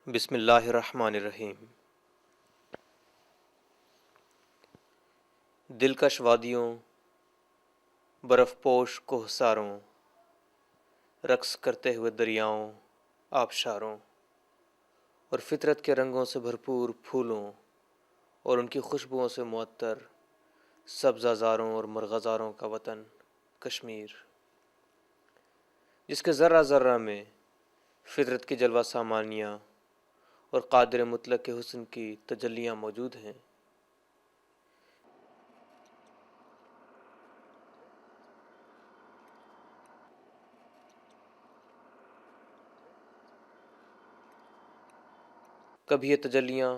بسم اللہ الرحمن الرحیم۔ دلکش وادیوں، برف پوش کوہساروں، رقص کرتے ہوئے دریاؤں، آبشاروں اور فطرت کے رنگوں سے بھرپور پھولوں اور ان کی خوشبوؤں سے معطر سبزہ زاروں اور مرغزاروں کا وطن کشمیر، جس کے ذرہ ذرہ میں فطرت کی جلوہ سامانیاں اور قادر مطلق کے حسن کی تجلیاں موجود ہیں۔ کبھی یہ تجلیاں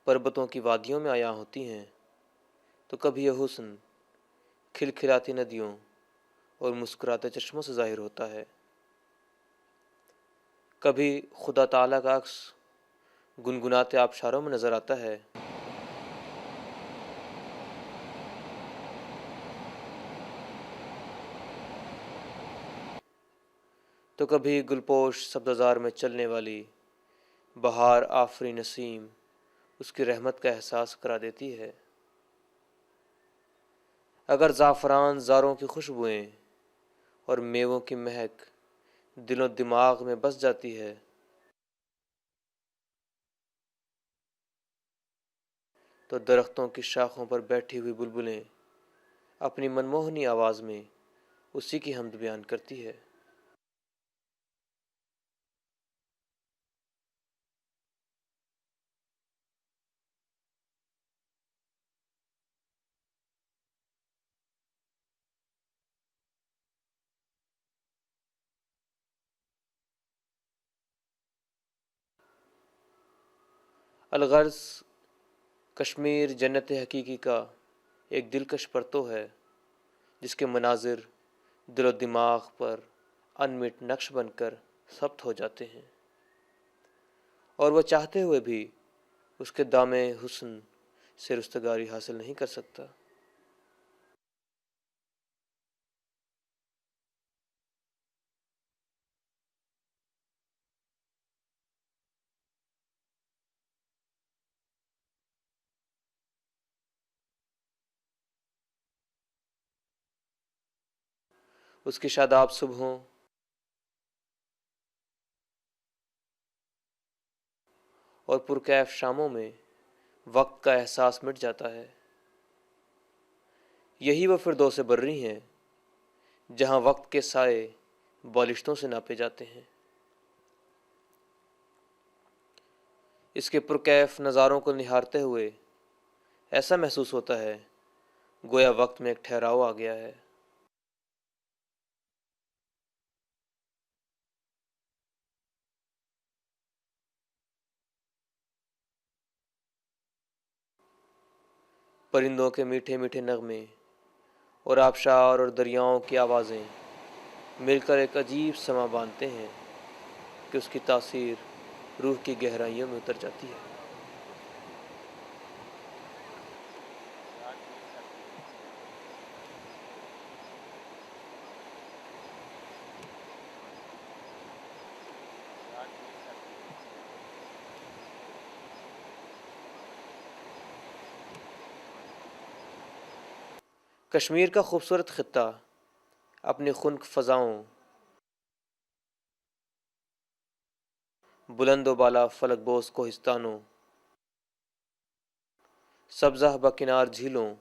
پربتوں کی وادیوں میں عیاں ہوتی ہیں تو کبھی یہ حسن کھلکھلاتی ندیوں اور مسکراتے چشموں سے ظاہر ہوتا ہے۔ کبھی خدا تعالیٰ کا عکس گنگناتے آبشاروں میں نظر آتا ہے، تو کبھی گلپوش سبززار میں چلنے والی بہار آفری نسیم اس کی رحمت کا احساس کرا دیتی ہے۔ اگر زعفران زاروں کی خوشبوئیں اور میووں کی مہک دل و دماغ میں بس جاتی ہے تو درختوں کی شاخوں پر بیٹھی ہوئی بلبلیں اپنی منموہنی آواز میں اسی کی حمد بیان کرتی ہے۔ الغرض کشمیر جنت حقیقی کا ایک دلکش پرتو ہے، جس کے مناظر دل و دماغ پر انمٹ نقش بن کر ثبت ہو جاتے ہیں، اور وہ چاہتے ہوئے بھی اس کے دامِ حسن سے رستگاری حاصل نہیں کر سکتا۔ اس کی شاداب صبحوں اور پرکیف شاموں میں وقت کا احساس مٹ جاتا ہے۔ یہی وہ فردوس بری ہیں جہاں وقت کے سائے بالشتوں سے ناپے جاتے ہیں۔ اس کے پرکیف نظاروں کو نہارتے ہوئے ایسا محسوس ہوتا ہے گویا وقت میں ایک ٹھہراؤ آ گیا ہے۔ پرندوں کے میٹھے میٹھے نغمے اور آبشار اور دریاؤں کی آوازیں مل کر ایک عجیب سماں باندھتے ہیں کہ اس کی تاثیر روح کی گہرائیوں میں اتر جاتی ہے۔ کشمیر کا خوبصورت خطہ اپنی خنک فضاؤں، بلند و بالا فلک بوس کوہستانوں، سبزہ بکنار جھیلوں،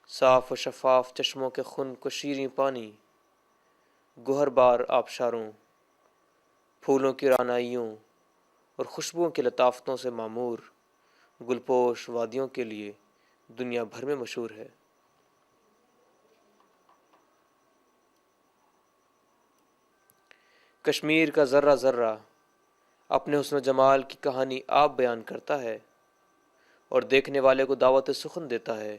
صاف و شفاف چشموں کے خنک و شیریں پانی، گوہر بار آبشاروں، پھولوں کی رعنائیوں اور خوشبوؤں کی لطافتوں سے معمور گلپوش وادیوں کے لیے دنیا بھر میں مشہور ہے۔ کشمیر کا ذرہ ذرہ اپنے حسن و جمال کی کہانی آپ بیان کرتا ہے اور دیکھنے والے کو دعوت سخن دیتا ہے۔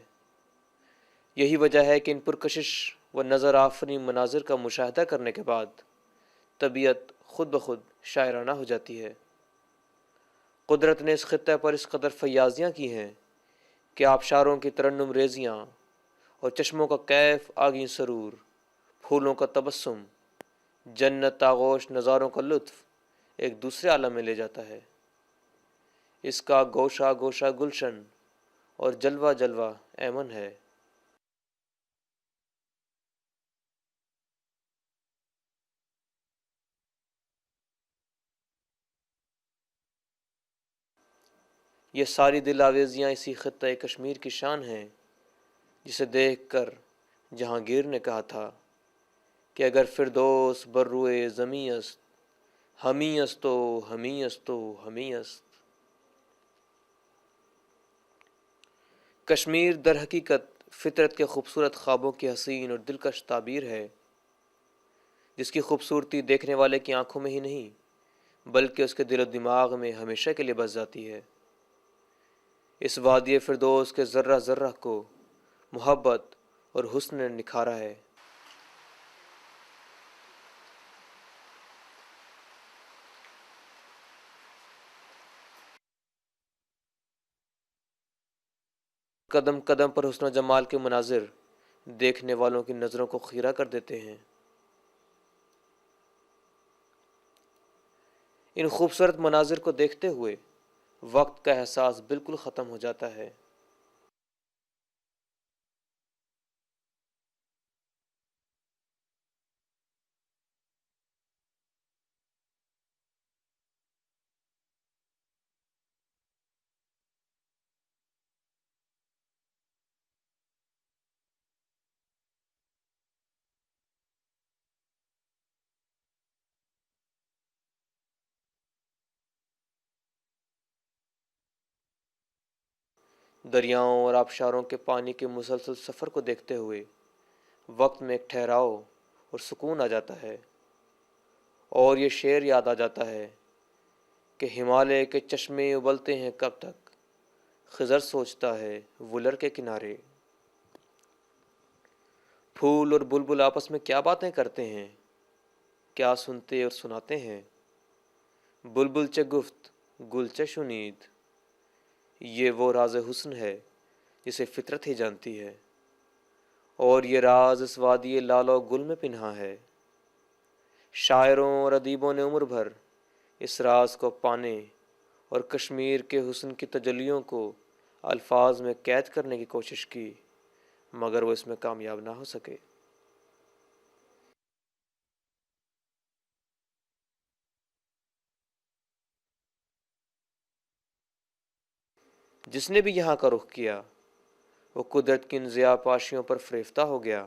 یہی وجہ ہے کہ ان پرکشش و نظر آفریں مناظر کا مشاہدہ کرنے کے بعد طبیعت خود بخود شاعرانہ ہو جاتی ہے۔ قدرت نے اس خطے پر اس قدر فیاضیاں کی ہیں کہ آبشاروں کی ترنم ریزیاں اور چشموں کا کیف آگیں سرور، پھولوں کا تبسم، جنت آغوش نظاروں کا لطف ایک دوسرے عالم میں لے جاتا ہے۔ اس کا گوشہ گوشہ گلشن اور جلوہ جلوہ ایمن ہے۔ یہ ساری دل آویزیاں اسی خطۂ کشمیر کی شان ہیں، جسے دیکھ کر جہانگیر نے کہا تھا کہ اگر فردوس بر روئے زمیں است، ہمیں است و ہمیں است و ہمیں است۔ کشمیر در حقیقت فطرت کے خوبصورت خوابوں کی حسین اور دلکش تعبیر ہے، جس کی خوبصورتی دیکھنے والے کی آنکھوں میں ہی نہیں بلکہ اس کے دل و دماغ میں ہمیشہ کے لیے بس جاتی ہے۔ اس وادی فردوس کے ذرہ ذرہ کو محبت اور حسن نے نکھارا ہے۔ قدم قدم پر حسن و جمال کے مناظر دیکھنے والوں کی نظروں کو خیرہ کر دیتے ہیں۔ ان خوبصورت مناظر کو دیکھتے ہوئے وقت کا احساس بالکل ختم ہو جاتا ہے۔ دریاؤں اور آبشاروں کے پانی کے مسلسل سفر کو دیکھتے ہوئے وقت میں ایک ٹھہراؤ اور سکون آ جاتا ہے، اور یہ شعر یاد آ جاتا ہے کہ ہمالیہ کے چشمے ابلتے ہیں کب تک، خضر سوچتا ہے ولر کے کنارے۔ پھول اور بلبل آپس میں کیا باتیں کرتے ہیں، کیا سنتے اور سناتے ہیں، بلبل چے گفت گل چے شنید۔ یہ وہ راز حسن ہے جسے فطرت ہی جانتی ہے، اور یہ راز اس وادی لال و گل میں پنہاں ہے۔ شاعروں اور ادیبوں نے عمر بھر اس راز کو پانے اور کشمیر کے حسن کی تجلیوں کو الفاظ میں قید کرنے کی کوشش کی، مگر وہ اس میں کامیاب نہ ہو سکے۔ جس نے بھی یہاں کا رخ کیا وہ قدرت کی ان ضیاء پاشیوں پر فریفتہ ہو گیا۔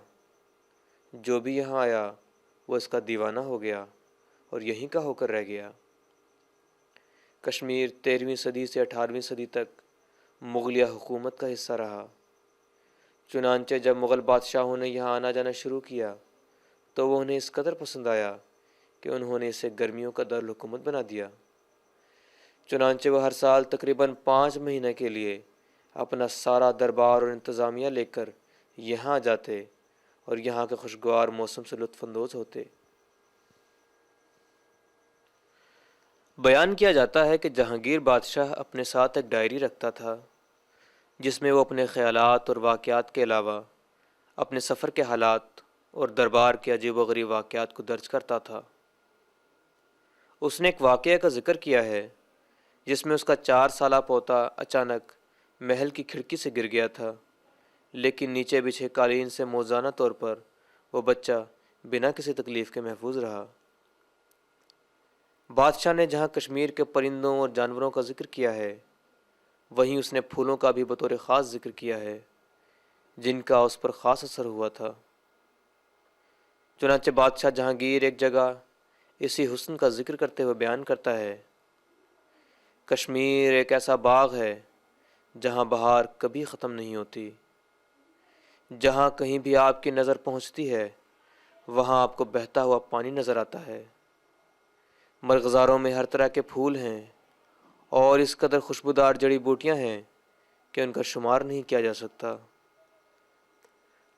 جو بھی یہاں آیا وہ اس کا دیوانہ ہو گیا اور یہیں کا ہو کر رہ گیا۔ کشمیر 13ویں صدی سے 18ویں صدی تک مغلیہ حکومت کا حصہ رہا۔ چنانچہ جب مغل بادشاہوں نے یہاں آنا جانا شروع کیا تو وہ انہیں اس قدر پسند آیا کہ انہوں نے اسے گرمیوں کا دارالحکومت بنا دیا۔ چنانچہ وہ ہر سال تقریباً 5 مہینے کے لیے اپنا سارا دربار اور انتظامیہ لے کر یہاں آ جاتے اور یہاں کے خوشگوار موسم سے لطف اندوز ہوتے۔ بیان کیا جاتا ہے کہ جہانگیر بادشاہ اپنے ساتھ ایک ڈائری رکھتا تھا جس میں وہ اپنے خیالات اور واقعات کے علاوہ اپنے سفر کے حالات اور دربار کے عجیب و غریب واقعات کو درج کرتا تھا۔ اس نے ایک واقعہ کا ذکر کیا ہے جس میں اس کا 4 سالہ پوتا اچانک محل کی کھڑکی سے گر گیا تھا، لیکن نیچے بچھے قالین سے موزانہ طور پر وہ بچہ بنا کسی تکلیف کے محفوظ رہا۔ بادشاہ نے جہاں کشمیر کے پرندوں اور جانوروں کا ذکر کیا ہے وہیں اس نے پھولوں کا بھی بطور خاص ذکر کیا ہے جن کا اس پر خاص اثر ہوا تھا۔ چنانچہ بادشاہ جہانگیر ایک جگہ اسی حسن کا ذکر کرتے ہوئے بیان کرتا ہے، کشمیر ایک ایسا باغ ہے جہاں بہار کبھی ختم نہیں ہوتی۔ جہاں کہیں بھی آپ کی نظر پہنچتی ہے وہاں آپ کو بہتا ہوا پانی نظر آتا ہے۔ مرغزاروں میں ہر طرح کے پھول ہیں اور اس قدر خوشبودار جڑی بوٹیاں ہیں کہ ان کا شمار نہیں کیا جا سکتا۔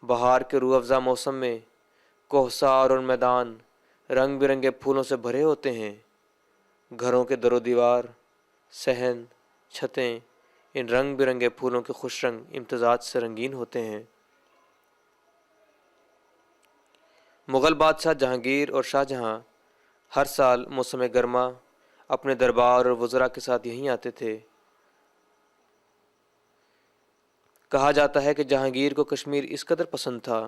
بہار کے روح افزا موسم میں کوہسار اور میدان رنگ برنگے پھولوں سے بھرے ہوتے ہیں۔ گھروں کے در و دیوار، صحن، چھتیں ان رنگ برنگے پھولوں کے خوش رنگ امتزاج سے رنگین ہوتے ہیں۔ مغل بادشاہ جہانگیر اور شاہ جہاں ہر سال موسم گرما اپنے دربار اور وزراء کے ساتھ یہیں آتے تھے۔ کہا جاتا ہے کہ جہانگیر کو کشمیر اس قدر پسند تھا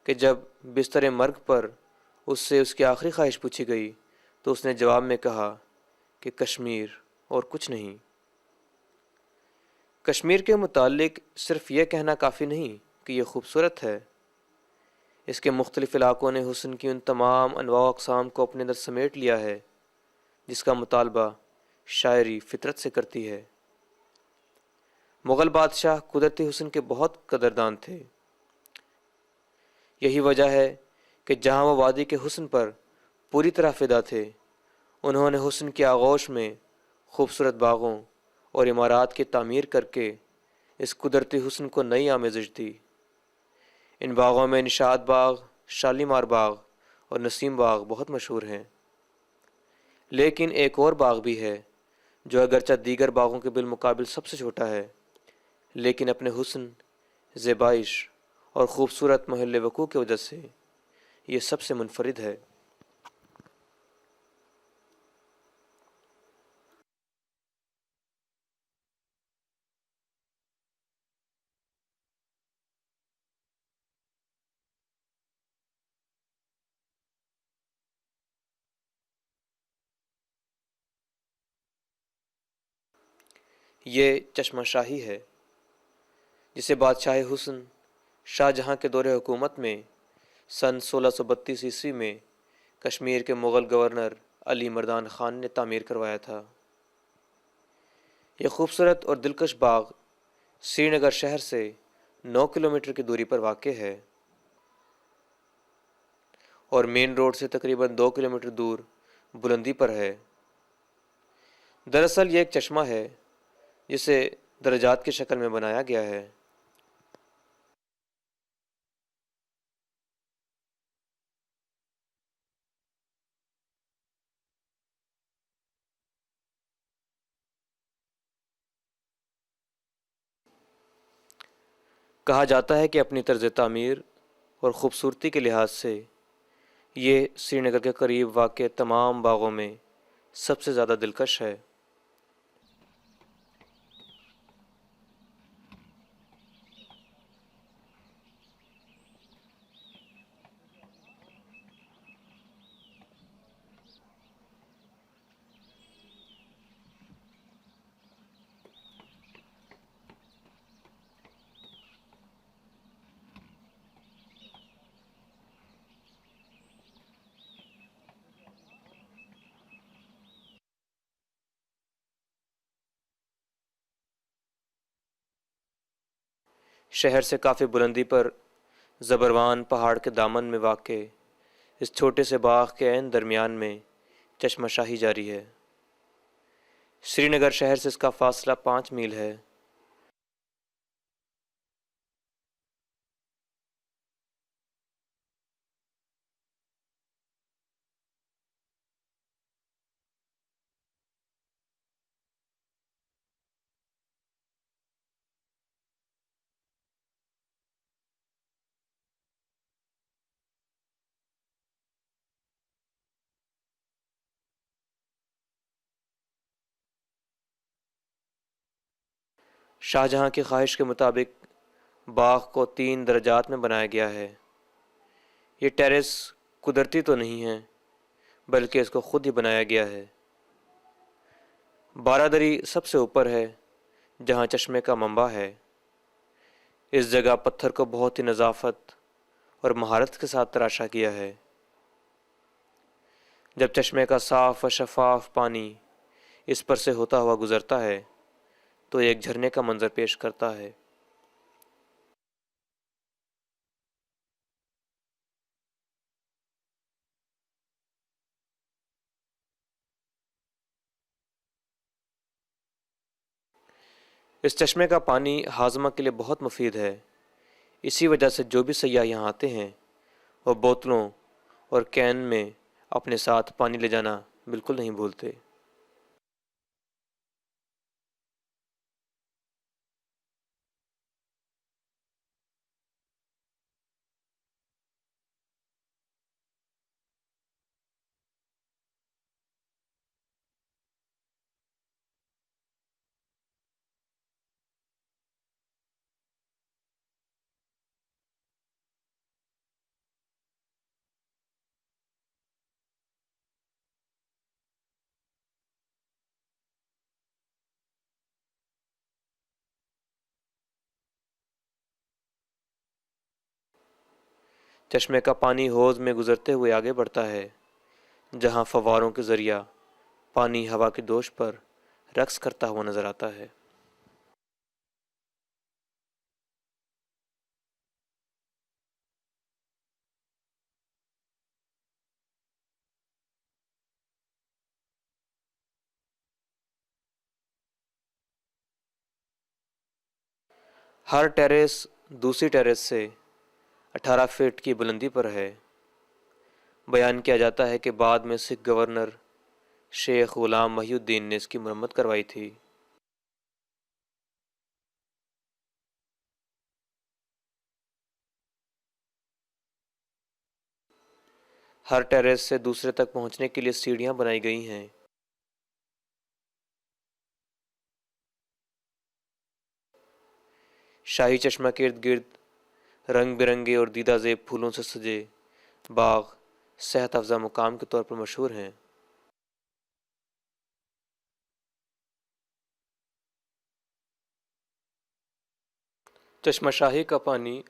کہ جب بستر مرگ پر اس سے اس کی آخری خواہش پوچھی گئی تو اس نے جواب میں کہا کہ کشمیر اور کچھ نہیں۔ کشمیر کے متعلق صرف یہ کہنا کافی نہیں کہ یہ خوبصورت ہے، اس کے مختلف علاقوں نے حسن کی ان تمام انواع و اقسام کو اپنے اندر سمیٹ لیا ہے جس کا مطالبہ شاعری فطرت سے کرتی ہے۔ مغل بادشاہ قدرتی حسن کے بہت قدردان تھے۔ یہی وجہ ہے کہ جہاں وہ وادی کے حسن پر پوری طرح فدا تھے، انہوں نے حسن کی آغوش میں خوبصورت باغوں اور عمارات کی تعمیر کر کے اس قدرتی حسن کو نئی آمیزش دی۔ ان باغوں میں نشاط باغ، شالیمار باغ اور نسیم باغ بہت مشہور ہیں، لیکن ایک اور باغ بھی ہے جو اگرچہ دیگر باغوں کے بالمقابل سب سے چھوٹا ہے، لیکن اپنے حسن، زیبائش اور خوبصورت محل وقوع کی وجہ سے یہ سب سے منفرد ہے۔ یہ چشمہ شاہی ہے جسے بادشاہ حسن شاہ جہاں کے دور حکومت میں سن 1632 میں کشمیر کے مغل گورنر علی مردان خان نے تعمیر کروایا تھا۔ یہ خوبصورت اور دلکش باغ سری نگر شہر سے 9 کلومیٹر کی دوری پر واقع ہے اور مین روڈ سے تقریباً 2 کلومیٹر دور بلندی پر ہے۔ دراصل یہ ایک چشمہ ہے جسے درجات کی شکل میں بنایا گیا ہے۔ کہا جاتا ہے کہ اپنی طرز تعمیر اور خوبصورتی کے لحاظ سے یہ سری نگر کے قریب واقع تمام باغوں میں سب سے زیادہ دلکش ہے۔ شہر سے کافی بلندی پر زبروان پہاڑ کے دامن میں واقع اس چھوٹے سے باغ کے عین درمیان میں چشمہ شاہی جاری ہے۔ سری نگر شہر سے اس کا فاصلہ 5 میل ہے۔ شاہ جہاں کی خواہش کے مطابق باغ کو 3 درجات میں بنایا گیا ہے۔ یہ ٹیرس قدرتی تو نہیں ہے بلکہ اس کو خود ہی بنایا گیا ہے۔ بارادری سب سے اوپر ہے جہاں چشمے کا منبع ہے۔ اس جگہ پتھر کو بہت ہی نظافت اور مہارت کے ساتھ تراشا کیا ہے۔ جب چشمے کا صاف و شفاف پانی اس پر سے ہوتا ہوا گزرتا ہے تو ایک جھرنے کا منظر پیش کرتا ہے۔ اس چشمے کا پانی ہاضمہ کے لیے بہت مفید ہے، اسی وجہ سے جو بھی سیاح یہاں آتے ہیں وہ بوتلوں اور کین میں اپنے ساتھ پانی لے جانا بالکل نہیں بھولتے۔ چشمے کا پانی حوض میں گزرتے ہوئے آگے بڑھتا ہے، جہاں فواروں کے ذریعہ پانی ہوا کی دوش پر رقص کرتا ہوا نظر آتا ہے۔ ہر ٹیریس دوسری ٹیریس سے 18 فٹ کی بلندی پر ہے۔ بیان کیا جاتا ہے کہ بعد میں سکھ گورنر شیخ غلام محی الدین نے اس کی مرمت کروائی تھی۔ ہر ٹیریس سے دوسرے تک پہنچنے کے لیے سیڑھیاں بنائی گئی ہیں۔ شاہی چشمہ کے ارد گرد رنگ برنگے اور دیدہ زیب پھولوں سے سجے باغ صحت افزا مقام کے طور پر مشہور ہیں۔ چشمہ شاہی کا پانی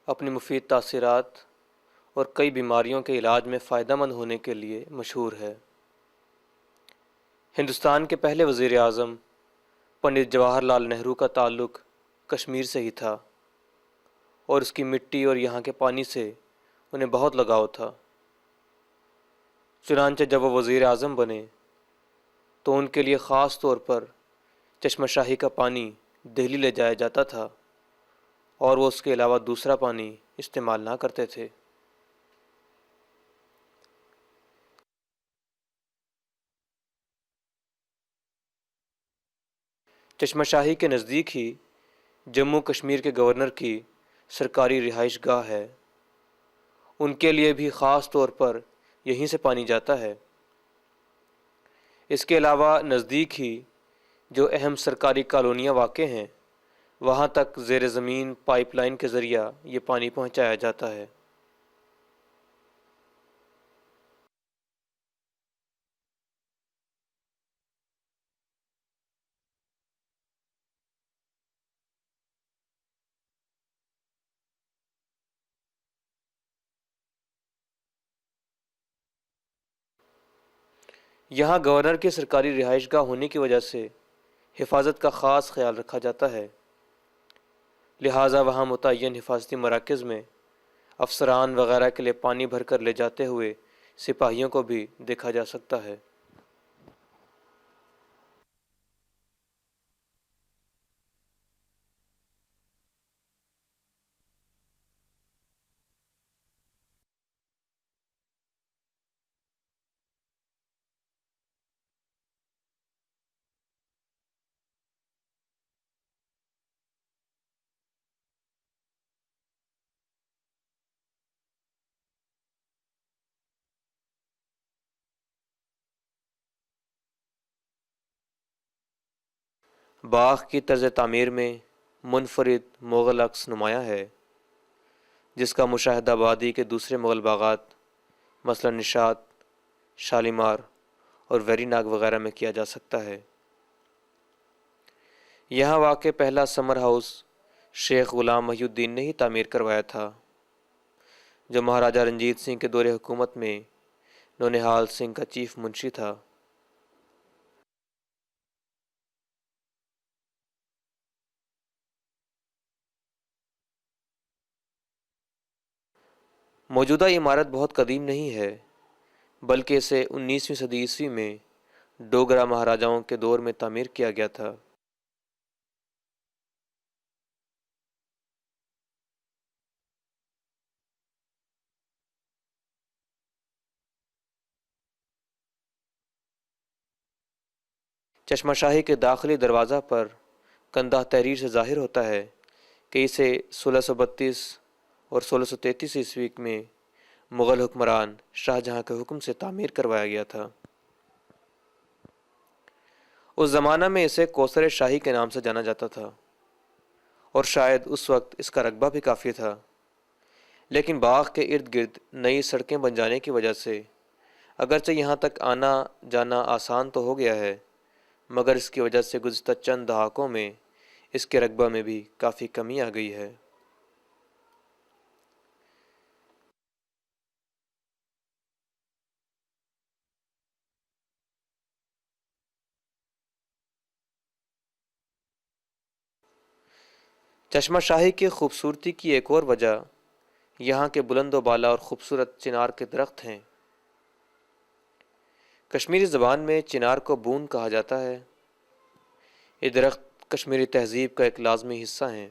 اپنی مفید تاثیرات اور کئی بیماریوں کے علاج میں فائدہ مند ہونے کے لیے مشہور ہے۔ ہندوستان کے پہلے وزیر اعظم پنڈت جواہر لال نہرو کا تعلق کشمیر سے ہی تھا، اور اس کی مٹی اور یہاں کے پانی سے انہیں بہت لگاؤ تھا۔ چنانچہ جب وہ وزیر اعظم بنے تو ان کے لیے خاص طور پر چشمہ شاہی کا پانی دہلی لے جایا جاتا تھا، اور وہ اس کے علاوہ دوسرا پانی استعمال نہ کرتے تھے۔ چشمہ شاہی کے نزدیک ہی جموں کشمیر کے گورنر کی سرکاری رہائش گاہ ہے، ان کے لیے بھی خاص طور پر یہیں سے پانی جاتا ہے۔ اس کے علاوہ نزدیک ہی جو اہم سرکاری کالونیاں واقع ہیں وہاں تک زیر زمین پائپ لائن کے ذریعہ یہ پانی پہنچایا جاتا ہے۔ یہاں گورنر کی سرکاری رہائش گاہ ہونے کی وجہ سے حفاظت کا خاص خیال رکھا جاتا ہے، لہٰذا وہاں متعین حفاظتی مراکز میں افسران وغیرہ کے لیے پانی بھر کر لے جاتے ہوئے سپاہیوں کو بھی دیکھا جا سکتا ہے۔ باغ کی طرز تعمیر میں منفرد مغل عکس نمایاں ہے، جس کا مشاہدہ آبادی کے دوسرے مغل باغات مثلا نشاط، شالیمار اور ویری ناگ وغیرہ میں کیا جا سکتا ہے۔ یہاں واقع پہلا سمر ہاؤس شیخ غلام محی الدین نے ہی تعمیر کروایا تھا، جو مہاراجہ رنجیت سنگھ کے دور حکومت میں نونہال سنگھ کا چیف منشی تھا۔ موجودہ عمارت بہت قدیم نہیں ہے، بلکہ اسے 19ویں صدی عیسوی میں ڈوگرا مہاراجاؤں کے دور میں تعمیر کیا گیا تھا۔ چشمہ شاہی کے داخلی دروازہ پر کندہ تحریر سے ظاہر ہوتا ہے کہ اسے 1632 اور 1633 عیسوی میں مغل حکمران شاہ جہاں کے حکم سے تعمیر کروایا گیا تھا۔ اس زمانہ میں اسے کوثر شاہی کے نام سے جانا جاتا تھا، اور شاید اس وقت اس کا رقبہ بھی کافی تھا، لیکن باغ کے ارد گرد نئی سڑکیں بن جانے کی وجہ سے اگرچہ یہاں تک آنا جانا آسان تو ہو گیا ہے، مگر اس کی وجہ سے گزشتہ چند دہائیوں میں اس کے رقبہ میں بھی کافی کمی آ گئی ہے۔ چشمہ شاہی کی خوبصورتی کی ایک اور وجہ یہاں کے بلند و بالا اور خوبصورت چنار کے درخت ہیں۔ کشمیری زبان میں چنار کو بون کہا جاتا ہے۔ یہ درخت کشمیری تہذیب کا ایک لازمی حصہ ہیں۔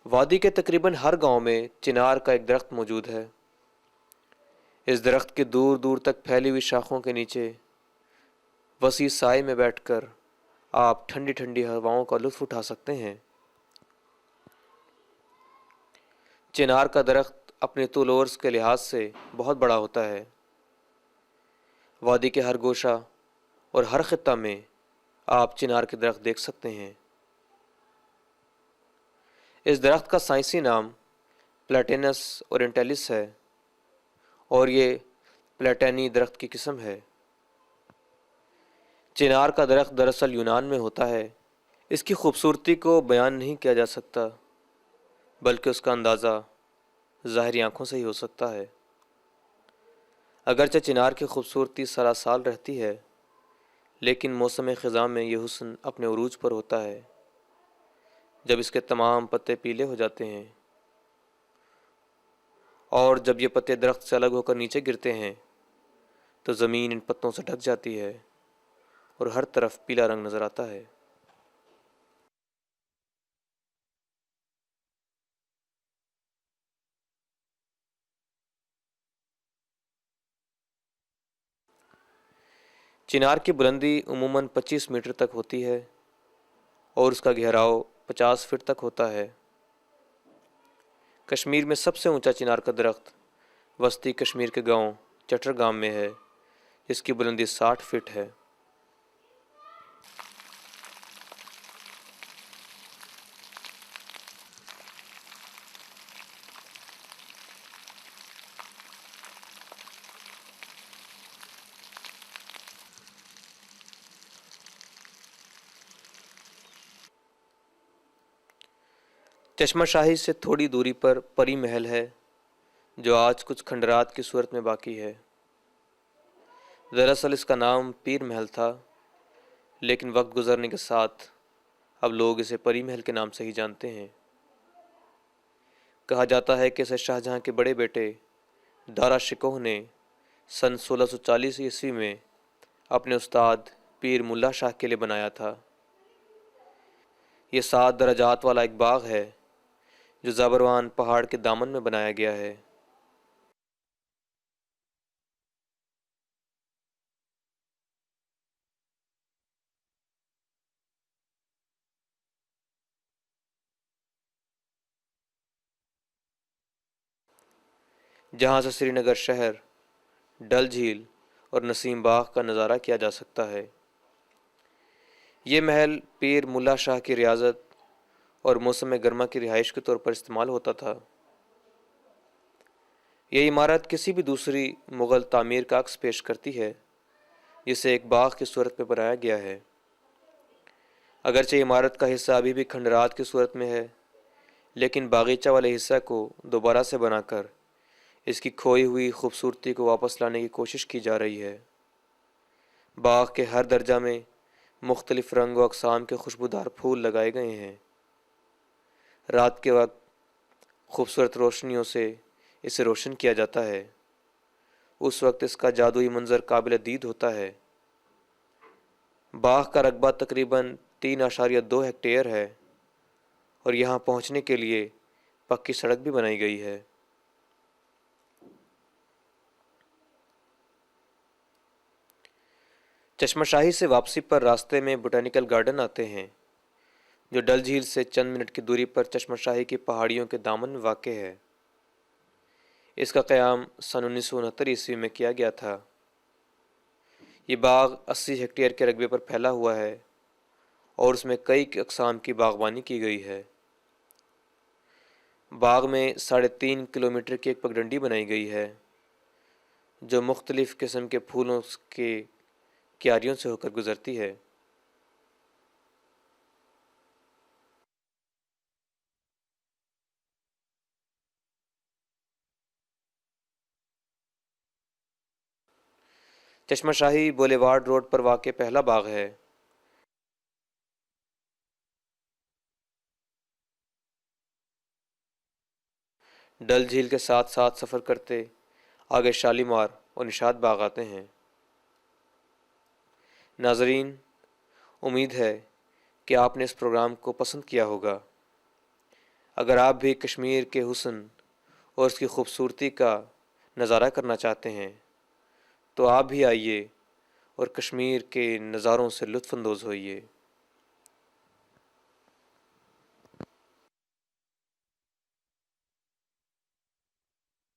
وادی کے تقریباً ہر گاؤں میں چنار کا ایک درخت موجود ہے۔ اس درخت کے دور دور تک پھیلی ہوئی شاخوں کے نیچے وسیع سائے میں بیٹھ کر آپ ٹھنڈی ٹھنڈی ہواؤں کا لطف اٹھا سکتے ہیں۔ چنار کا درخت اپنے طول و عرض کے لحاظ سے بہت بڑا ہوتا ہے۔ وادی کے ہر گوشہ اور ہر خطہ میں آپ چنار کے درخت دیکھ سکتے ہیں۔ اس درخت کا سائنسی نام پلاٹینس اورینٹیلس ہے اور یہ پلاٹینی درخت کی قسم ہے۔ چنار کا درخت دراصل یونان میں ہوتا ہے۔ اس کی خوبصورتی کو بیان نہیں کیا جا سکتا، بلکہ اس کا اندازہ ظاہری آنکھوں سے ہی ہو سکتا ہے۔ اگرچہ چنار کی خوبصورتی سراسال رہتی ہے، لیکن موسم خزاں میں یہ حسن اپنے عروج پر ہوتا ہے، جب اس کے تمام پتے پیلے ہو جاتے ہیں اور جب یہ پتے درخت سے الگ ہو کر نیچے گرتے ہیں تو زمین ان پتوں سے ڈھک جاتی ہے اور ہر طرف پیلا رنگ نظر آتا ہے۔ چنار کی بلندی عموماً 25 میٹر تک ہوتی ہے اور اس کا گہراؤ 50 فٹ تک ہوتا ہے۔ کشمیر میں سب سے اونچا چنار کا درخت وسطی کشمیر کے گاؤں چٹرگام میں ہے، جس کی بلندی 60 فٹ ہے۔ چشمہ شاہی سے تھوڑی دوری پر پری محل ہے، جو آج کچھ کھنڈرات کی صورت میں باقی ہے۔ دراصل اس کا نام پیر محل تھا، لیکن وقت گزرنے کے ساتھ اب لوگ اسے پری محل کے نام سے ہی جانتے ہیں۔ کہا جاتا ہے کہ اسے شاہ جہاں کے بڑے بیٹے دارا شکوہ نے سن 1640 عیسوی میں اپنے استاد پیر ملا شاہ کے لیے بنایا تھا۔ یہ 7 درجات والا ایک باغ ہے جو زابروان پہاڑ کے دامن میں بنایا گیا ہے۔ جہاں سے سری نگر شہر، ڈل جھیل اور نسیم باغ کا نظارہ کیا جا سکتا ہے۔ یہ محل پیر ملا شاہ کی ریاضت اور موسم گرما کی رہائش کے طور پر استعمال ہوتا تھا۔ یہ عمارت کسی بھی دوسری مغل تعمیر کا عکس پیش کرتی ہے، جسے ایک باغ کی صورت میں بنایا گیا ہے۔ اگرچہ عمارت کا حصہ ابھی بھی کھنڈرات کی صورت میں ہے، لیکن باغیچہ والے حصہ کو دوبارہ سے بنا کر اس کی کھوئی ہوئی خوبصورتی کو واپس لانے کی کوشش کی جا رہی ہے۔ باغ کے ہر درجہ میں مختلف رنگ و اقسام کے خوشبودار پھول لگائے گئے ہیں۔ رات کے وقت خوبصورت روشنیوں سے اسے روشن کیا جاتا ہے۔ اس وقت اس کا جادوئی منظر قابل دید ہوتا ہے۔ باغ کا رقبہ تقریباً 3.2 ہیکٹیئر ہے اور یہاں پہنچنے کے لیے پکی سڑک بھی بنائی گئی ہے۔ چشمہ شاہی سے واپسی پر راستے میں بوٹینیکل گارڈن آتے ہیں، جو ڈل جھیل سے چند منٹ کی دوری پر چشمہ شاہی کی پہاڑیوں کے دامن میں واقع ہے۔ اس کا قیام سن 1969 عیسوی میں کیا گیا تھا۔ یہ باغ 80 ہیکٹیئر کے رقبے پر پھیلا ہوا ہے اور اس میں کئی اقسام کی باغبانی کی گئی ہے۔ باغ میں 3.5 کلومیٹر کی ایک پگڈنڈی بنائی گئی ہے، جو مختلف قسم کے پھولوں کے کیاریوں سے ہو کر گزرتی ہے۔ چشمہ شاہی بولیوارڈ روڈ پر واقع پہلا باغ ہے۔ ڈل جھیل کے ساتھ ساتھ سفر کرتے آگے شالیمار اور نشاط باغ آتے ہیں۔ ناظرین، امید ہے کہ آپ نے اس پروگرام کو پسند کیا ہوگا۔ اگر آپ بھی کشمیر کے حسن اور اس کی خوبصورتی کا نظارہ کرنا چاہتے ہیں تو آپ بھی آئیے اور کشمیر کے نظاروں سے لطف اندوز ہوئیے۔